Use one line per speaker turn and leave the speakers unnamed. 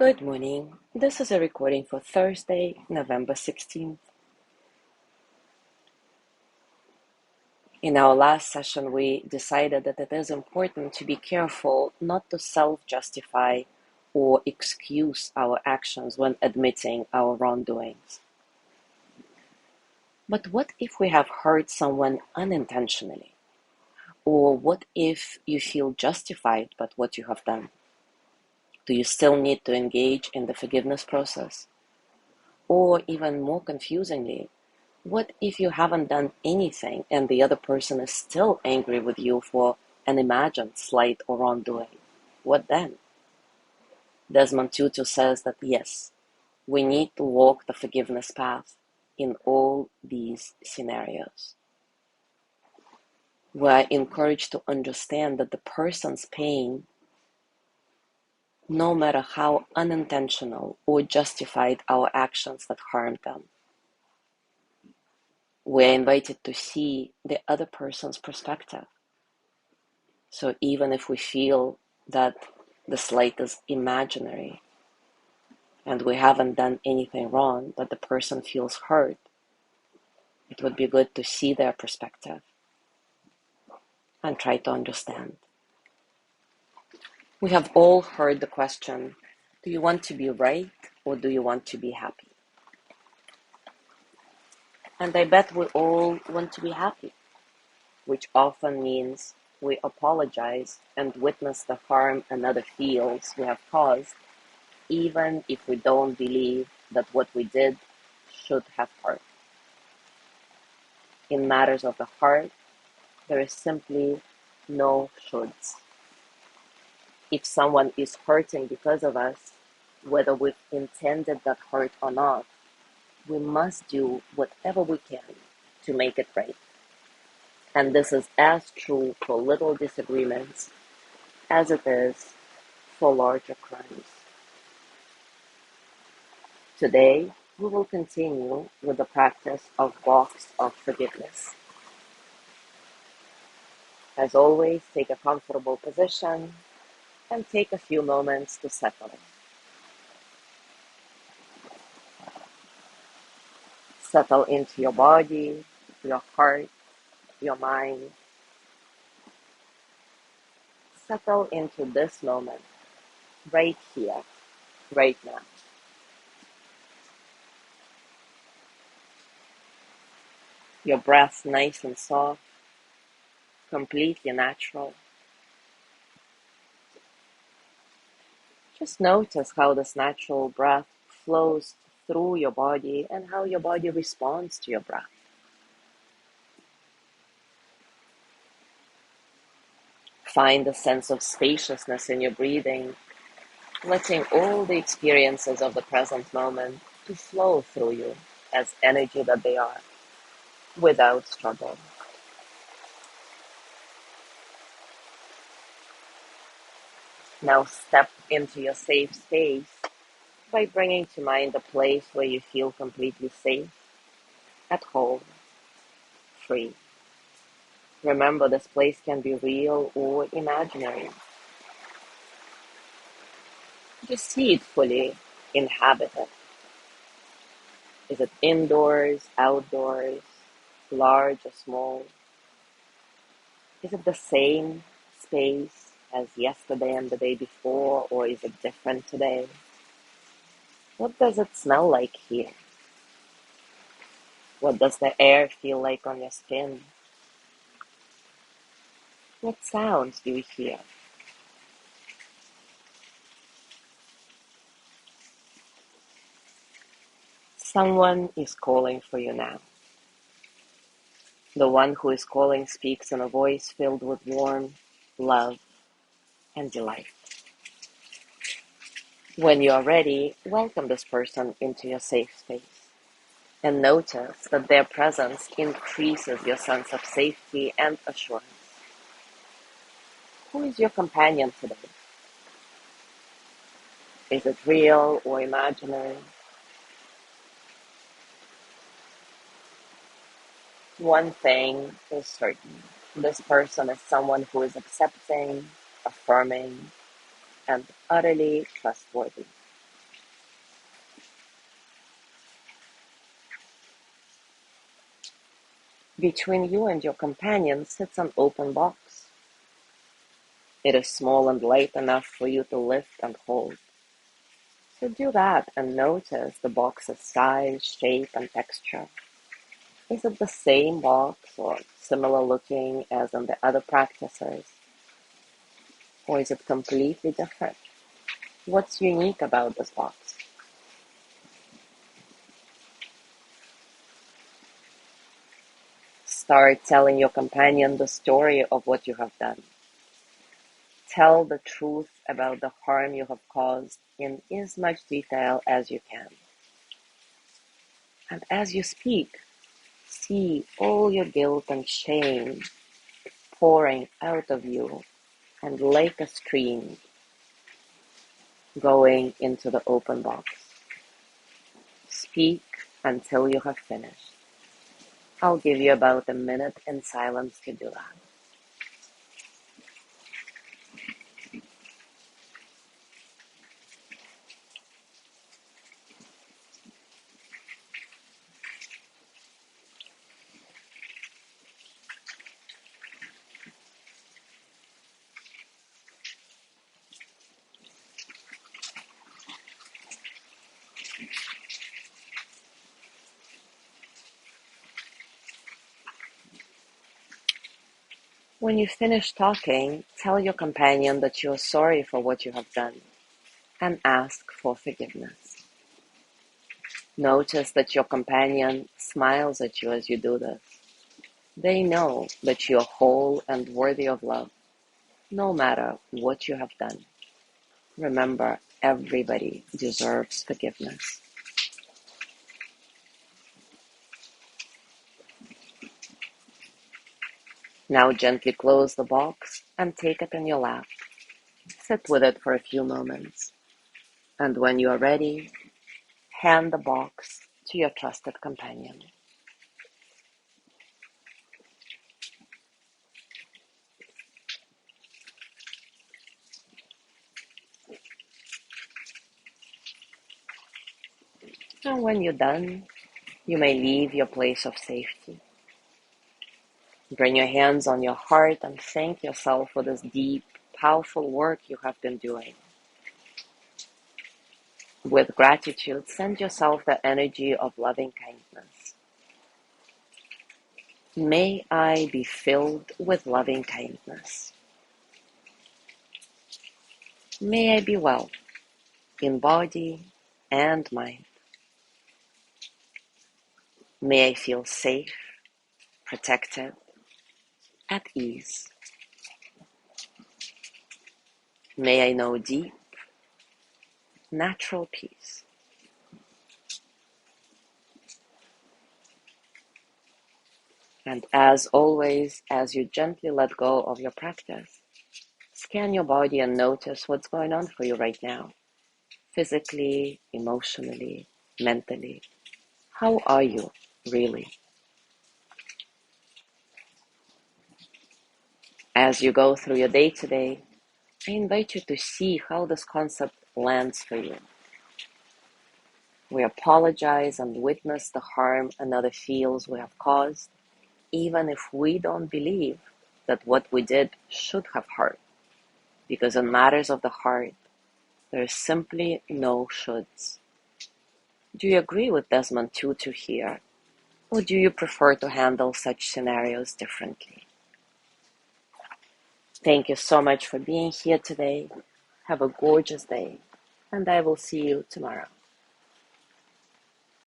Good morning. This is a recording for Thursday, November 16th. In our last session, we decided that it is important to be careful not to self-justify or excuse our actions when admitting our wrongdoings. But what if we have hurt someone unintentionally? Or what if you feel justified by what you have done? Do you still need to engage in the forgiveness process? Or even more confusingly, what if you haven't done anything and the other person is still angry with you for an imagined slight or wrongdoing? What then? Desmond Tutu says that yes, we need to walk the forgiveness path in all these scenarios. We are encouraged to understand that the person's pain, no matter how unintentional or justified our actions that harmed them, we're invited to see the other person's perspective. So even if we feel that the slight is imaginary and we haven't done anything wrong, but the person feels hurt, it would be good to see their perspective and try to understand. We have all heard the question, do you want to be right or do you want to be happy? And I bet we all want to be happy, which often means we apologize and witness the harm another feels we have caused, even if we don't believe that what we did should have hurt. In matters of the heart, there is simply no shoulds. If someone is hurting because of us, whether we've intended that hurt or not, we must do whatever we can to make it right. And this is as true for little disagreements as it is for larger crimes. Today, we will continue with the practice of walks of forgiveness. As always, take a comfortable position and take a few moments to settle. Settle into your body, your heart, your mind. Settle into this moment, right here, right now. Your breath nice and soft, completely natural. Just notice how this natural breath flows through your body and how your body responds to your breath. Find a sense of spaciousness in your breathing, letting all the experiences of the present moment to flow through you as energy that they are, without struggle. Now step into your safe space by bringing to mind a place where you feel completely safe, at home, free. Remember, this place can be real or imaginary. Just see it fully inhabited. Is it indoors, outdoors, large or small? Is it the same space as yesterday and the day before, or is it different today? What does it smell like here? What does the air feel like on your skin? What sounds do you hear? Someone is calling for you now. The one who is calling speaks in a voice filled with warmth, love, and delight. When you are ready, welcome this person into your safe space and notice that their presence increases your sense of safety and assurance. Who is your companion today? Is it real or imaginary? One thing is certain. This person is someone who is accepting, affirming, and utterly trustworthy. Between you and your companion sits an open box. It is small and light enough for you to lift and hold. So do that and notice the box's size, shape, and texture. Is it the same box or similar looking as in the other practices? Or is it completely different? What's unique about this box? Start telling your companion the story of what you have done. Tell the truth about the harm you have caused in as much detail as you can. And as you speak, see all your guilt and shame pouring out of you and like a stream going into the open box. Speak until you have finished. I'll give you about a minute in silence to do that. When you finish talking, tell your companion that you are sorry for what you have done and ask for forgiveness. Notice that your companion smiles at you as you do this. They know that you are whole and worthy of love, no matter what you have done. Remember, everybody deserves forgiveness. Now gently close the box and take it in your lap. Sit with it for a few moments. And when you are ready, hand the box to your trusted companion. And when you're done, you may leave your place of safety. Bring your hands on your heart and thank yourself for this deep, powerful work you have been doing. With gratitude, send yourself the energy of loving kindness. May I be filled with loving kindness. May I be well in body and mind. May I feel safe, protected, at ease. May I know deep, natural peace. And as always, as you gently let go of your practice, scan your body and notice what's going on for you right now. Physically, emotionally, mentally. How are you, really? As you go through your day today, I invite you to see how this concept lands for you. We apologize and witness the harm another feels we have caused, even if we don't believe that what we did should have hurt. Because in matters of the heart, there is simply no shoulds. Do you agree with Desmond Tutu here, or do you prefer to handle such scenarios differently? Thank you so much for being here today. Have a gorgeous day, and I will see you tomorrow.